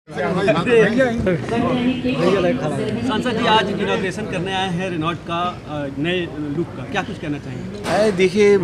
सांसद जी आज इनॉग्रेशन करने आए हैं रेनॉल्ट का नए लुक का, क्या कुछ कहना चाहेंगे? देखिए,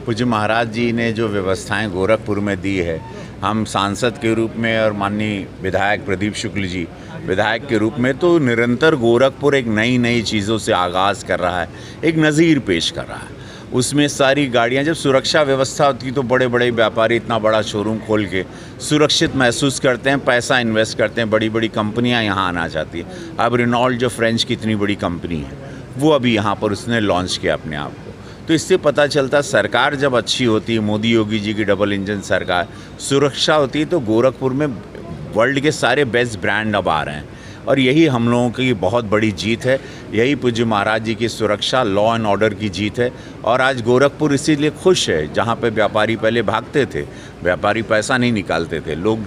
पूज्य महाराज जी ने जो व्यवस्थाएं गोरखपुर में दी है, हम सांसद के रूप में और माननीय विधायक प्रदीप शुक्ल जी विधायक के रूप में तो निरंतर गोरखपुर एक नई नई चीज़ों से आगाज़ कर रहा है, एक नज़ीर पेश कर रहा है। उसमें सारी गाड़ियां, जब सुरक्षा व्यवस्था होती तो बड़े बड़े व्यापारी इतना बड़ा शोरूम खोल के सुरक्षित महसूस करते हैं, पैसा इन्वेस्ट करते हैं, बड़ी बड़ी कंपनियां यहां आना चाहती है। अब रेनॉल्ट जो फ्रेंच की इतनी बड़ी कंपनी है, वो अभी यहां पर उसने लॉन्च किया अपने आप को। तो इससे पता चलता सरकार जब अच्छी होती है, मोदी योगी जी की डबल इंजन सरकार, सुरक्षा होती है, तो गोरखपुर में वर्ल्ड के सारे बेस्ट ब्रांड अब आ रहे हैं। और यही हम लोगों की बहुत बड़ी जीत है, यही पूज्य महाराज जी की सुरक्षा, लॉ एंड ऑर्डर की जीत है। और आज गोरखपुर इसीलिए खुश है, जहाँ पे व्यापारी पहले भागते थे, व्यापारी पैसा नहीं निकालते थे, लोग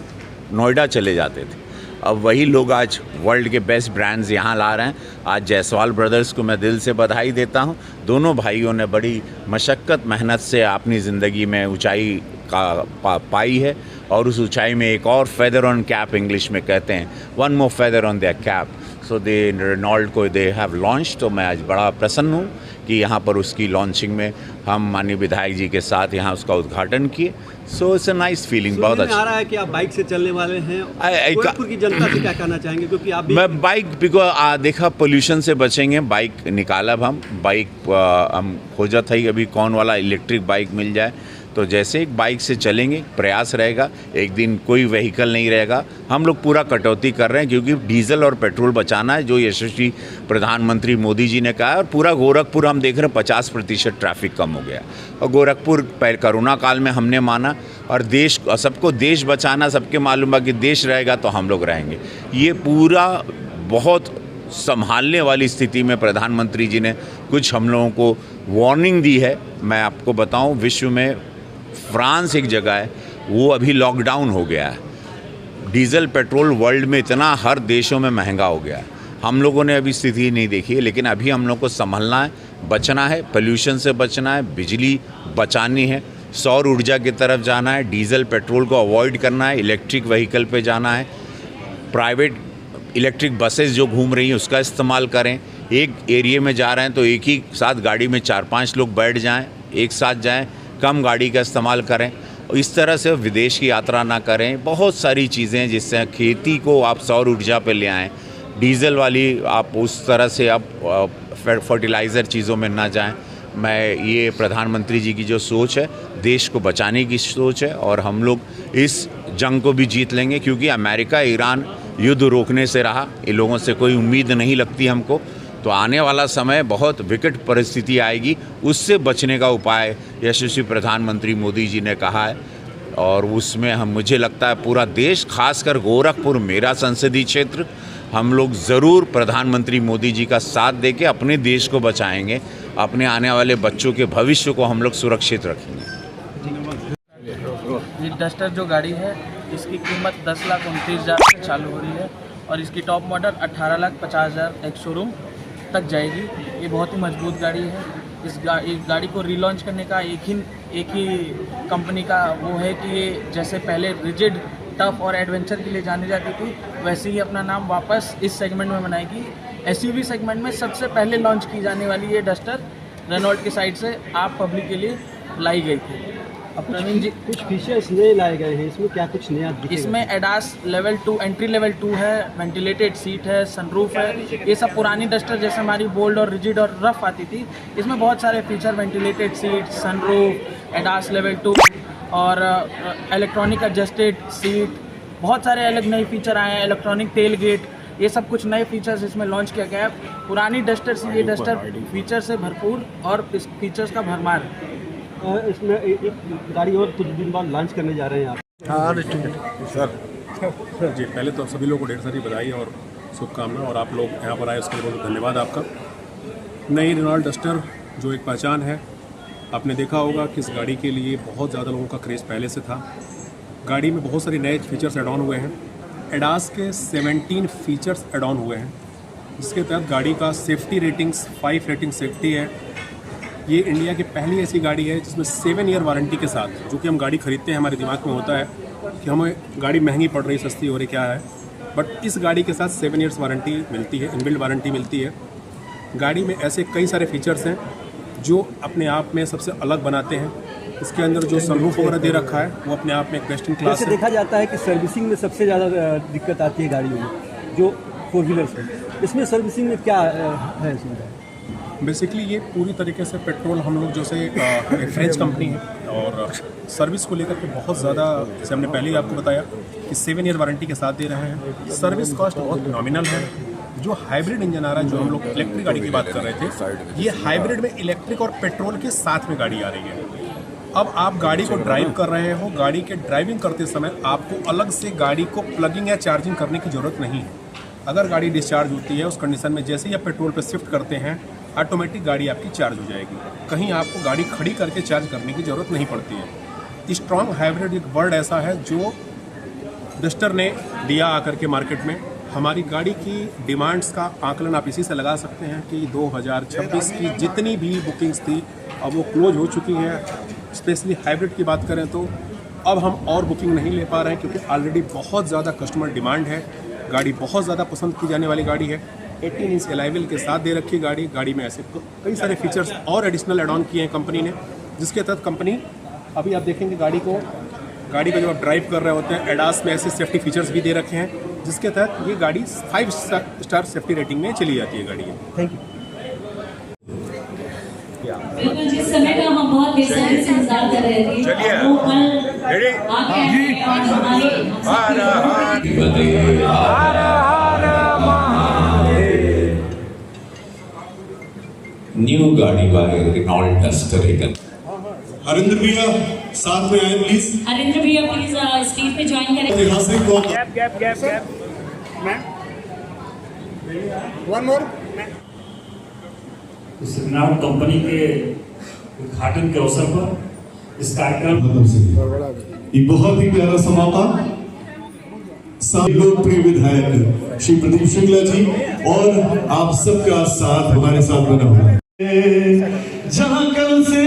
नोएडा चले जाते थे, अब वही लोग आज वर्ल्ड के बेस्ट ब्रांड्स यहाँ ला रहे हैं। आज जायसवाल ब्रदर्स को मैं दिल से बधाई देता हूँ। दोनों भाइयों ने बड़ी मशक्क़त मेहनत से अपनी ज़िंदगी में ऊंचाई पाई है, और उस ऊंचाई में एक और फेदर ऑन कैप, इंग्लिश में कहते हैं, one more feather on their cap. So they Renault को दे हैव लॉन्च। तो मैं आज बड़ा प्रसन्न हूँ कि यहाँ पर उसकी लॉन्चिंग में हम माननीय विधायक जी के साथ यहाँ उसका उद्घाटन किए। So it's a nice feeling, बहुत अच्छा। आ रहा है कि आप बाइक से चलने वाले हैं, गोरखपुर की जनता से क्या कहना चाहेंगे? क्योंकि आप मैं बाइक देखा, पोल्यूशन से बचेंगे, बाइक निकालब हम हम खोजा था ही अभी कौन वाला इलेक्ट्रिक बाइक मिल जाए, तो जैसे एक बाइक से चलेंगे, प्रयास रहेगा, एक दिन कोई व्हीकल नहीं रहेगा। हम लोग पूरा कटौती कर रहे हैं, क्योंकि डीजल और पेट्रोल बचाना है, जो यशस्वी प्रधानमंत्री मोदी जी ने कहा है। और पूरा गोरखपुर हम देख रहे हैं 50% ट्रैफिक कम हो गया। और गोरखपुर कोरोना काल में हमने माना, और देश, सबको देश बचाना, सबके मालूम है कि देश रहेगा तो हम लोग रहेंगे। ये पूरा बहुत संभालने वाली स्थिति में प्रधानमंत्री जी ने कुछ हम लोगों को वार्निंग दी है। मैं आपको बताऊं, विश्व में फ्रांस एक जगह है, वो अभी लॉकडाउन हो गया है। डीजल पेट्रोल वर्ल्ड में इतना हर देशों में महंगा हो गया है। हम लोगों ने अभी स्थिति नहीं देखी है, लेकिन अभी हम लोग को संभलना है, बचना है, पोल्यूशन से बचना है, बिजली बचानी है, सौर ऊर्जा की तरफ जाना है, डीजल पेट्रोल को अवॉइड करना है, इलेक्ट्रिक व्हीकल पे जाना है, प्राइवेट इलेक्ट्रिक बसेस जो घूम रही हैं उसका इस्तेमाल करें। एक एरिया में जा रहे हैं तो एक ही साथ गाड़ी में 4-5 लोग बैठ जाएं, एक साथ जाएं, कम गाड़ी का इस्तेमाल करें। इस तरह से विदेश की यात्रा ना करें। बहुत सारी चीज़ें, जिससे खेती को आप सौर ऊर्जा पे ले आएँ, डीजल वाली आप उस तरह से आप फर्टिलाइज़र चीज़ों में ना जाएं। मैं ये प्रधानमंत्री जी की जो सोच है, देश को बचाने की सोच है, और हम लोग इस जंग को भी जीत लेंगे, क्योंकि अमेरिका ईरान युद्ध रोकने से रहा, इन लोगों से कोई उम्मीद नहीं लगती हमको। तो आने वाला समय बहुत विकट परिस्थिति आएगी, उससे बचने का उपाय यशस्वी प्रधानमंत्री मोदी जी ने कहा है। और उसमें मुझे लगता है पूरा देश, खासकर गोरखपुर मेरा संसदीय क्षेत्र, हम लोग ज़रूर प्रधानमंत्री मोदी जी का साथ देके अपने देश को बचाएंगे, अपने आने वाले बच्चों के भविष्य को हम लोग सुरक्षित रखेंगे। ये डस्टर जो गाड़ी है, इसकी कीमत 10,29,000 से चालू हो रही है, और इसकी टॉप मॉडल 18,50,000 एक शोरूम तक जाएगी। ये बहुत ही मजबूत गाड़ी है। इस गाड़ी को रीलॉन्च करने का एक ही कंपनी का वो है कि ये जैसे पहले रिजिड, टफ और एडवेंचर के लिए जानी जाती थी, वैसे ही अपना नाम वापस इस सेगमेंट में बनाएगी। एसयूवी सेगमेंट में सबसे पहले लॉन्च की जाने वाली ये डस्टर रेनॉल्ट की साइड से आप पब्लिक के लिए लाई गई थी। अब प्रवीण जी, कुछ फीचर्स नए लाए गए हैं, इसमें क्या कुछ नया दिखेगा? इसमें एडास लेवल 2, एंट्री लेवल 2 है, वेंटिलेटेड सीट है, सनरूफ है। ये सब पुरानी डस्टर जैसे हमारी बोल्ड और रिजिड और रफ आती थी, इसमें बहुत सारे feature, ventilated seat, sunroof, ADAS level 2 और इलेक्ट्रॉनिक एडजस्टेड सीट, बहुत सारे अलग नए फीचर आए हैं, इलेक्ट्रॉनिक टेल गेट, ये सब कुछ नए फीचर्स इसमें लॉन्च किया गया है। पुरानी डस्टर से ये डस्टर फीचर से भरपूर और इस फीचर्स का भरमार है। इसमें एक गाड़ी और कुछ दिन बाद लॉन्च करने जा रहे हैं आप? हाँ ठीक है सर जी। पहले तो सभी लोगों को ढेर सारी बधाई और शुभकामनाएं, और आप लोग यहाँ पर आए उसके लिए बहुत धन्यवाद आपका। नई रेनॉल्ट डस्टर जो एक पहचान है, आपने देखा होगा कि इस गाड़ी के लिए बहुत ज़्यादा लोगों का क्रेज़ पहले से था। गाड़ी में बहुत सारे नए फीचर्स एड ऑन हुए हैं। एडास के 17 फीचर्स एड ऑन हुए हैं, जिसके तहत गाड़ी का सेफ्टी रेटिंग्स 5 रेटिंग सेफ्टी है। ये इंडिया की पहली ऐसी गाड़ी है जिसमें 7 ईयर वारंटी के साथ, जो कि हम गाड़ी खरीदते हैं हमारे दिमाग में होता है कि हमें गाड़ी महंगी पड़ रही, सस्ती हो रही, क्या है, बट इस गाड़ी के साथ 7 ईयर्स वारंटी मिलती है, इनबिल्ड वारंटी मिलती है। गाड़ी में ऐसे कई सारे फीचर्स हैं जो अपने आप में सबसे अलग बनाते हैं। इसके अंदर जो सनरूफ वगैरह दे रखा है वो अपने आप में एक बेस्ट इन क्लास वैसे है। देखा जाता है कि सर्विसिंग में सबसे ज़्यादा दिक्कत आती है गाड़ियों में, जो 4 व्हीलर्स में। इसमें सर्विसिंग में क्या है सुविधा? बेसिकली ये पूरी तरीके से पेट्रोल हम लोग जैसे एक फ्रेंच कंपनी है और सर्विस को लेकर के बहुत ज़्यादा, जैसे हमने पहले ही आपको बताया कि 7 ईयर वारंटी के साथ दे रहे हैं। सर्विस कॉस्ट बहुत नॉमिनल है। जो हाइब्रिड इंजन आ रहा है, जो हम लोग इलेक्ट्रिक गाड़ी की बात कर रहे थे, ये हाइब्रिड में इलेक्ट्रिक और पेट्रोल के साथ में गाड़ी आ रही है। अब आप गाड़ी को ड्राइव कर रहे हो, गाड़ी के ड्राइविंग करते समय आपको अलग से गाड़ी को प्लगिंग या चार्जिंग करने की ज़रूरत नहीं है। अगर गाड़ी डिस्चार्ज होती है उस कंडीशन में जैसे ही आप पेट्रोल पर शिफ्ट करते हैं, ऑटोमेटिक गाड़ी आपकी चार्ज हो जाएगी। कहीं आपको गाड़ी खड़ी करके चार्ज करने की ज़रूरत नहीं पड़ती है। स्ट्रॉन्ग हाइब्रिड एक वर्ड ऐसा है जो डस्टर ने दिया आकर के मार्केट में। हमारी गाड़ी की डिमांड्स का आकलन आप इसी से लगा सकते हैं कि 2026 की जितनी भी बुकिंग्स थी अब वो क्लोज हो चुकी हैं। स्पेशली हाइब्रिड की बात करें तो अब हम और बुकिंग नहीं ले पा रहे हैं क्योंकि ऑलरेडी बहुत ज़्यादा कस्टमर डिमांड है। गाड़ी बहुत ज़्यादा पसंद की जाने वाली गाड़ी है। 18 इंच एलाइवल के साथ दे रखी गाड़ी में ऐसे कई सारे फीचर्स और एडिशनल एड ऑन किए हैं कंपनी ने, जिसके तहत कंपनी अभी आप देखेंगे गाड़ी को जब आप ड्राइव कर रहे होते हैं एडास में ऐसे सेफ्टी फीचर्स भी दे रखे हैं, जिसके तहत ये गाड़ी 5 स्टार सेफ्टी रेटिंग में चली जाती है गाड़ी। Thank you. बिल्कुल, जिस समय का हम बहुत बेसब्री से इंतजार कर रहे थे, वो पल आ गया है और हमारे न्यू गाड़ी वाले रेनॉल्ट डस्टर एक हरिंद्र भैया साथ में आए प्लीज। हरिंद्र भैया प्लीज स्टेज पे ज्वाइन करें। ऐतिहासिक वन मोर। इस रेनॉल्ट कंपनी के उद्घाटन के अवसर पर इस कार्यक्रम ये बहुत ही प्यारा सा मौका। सब लोकप्रिय विधायक श्री प्रदीप शुक्ला जी और आप सबका साथ हमारे साथ बना हुआ है। जहां कल से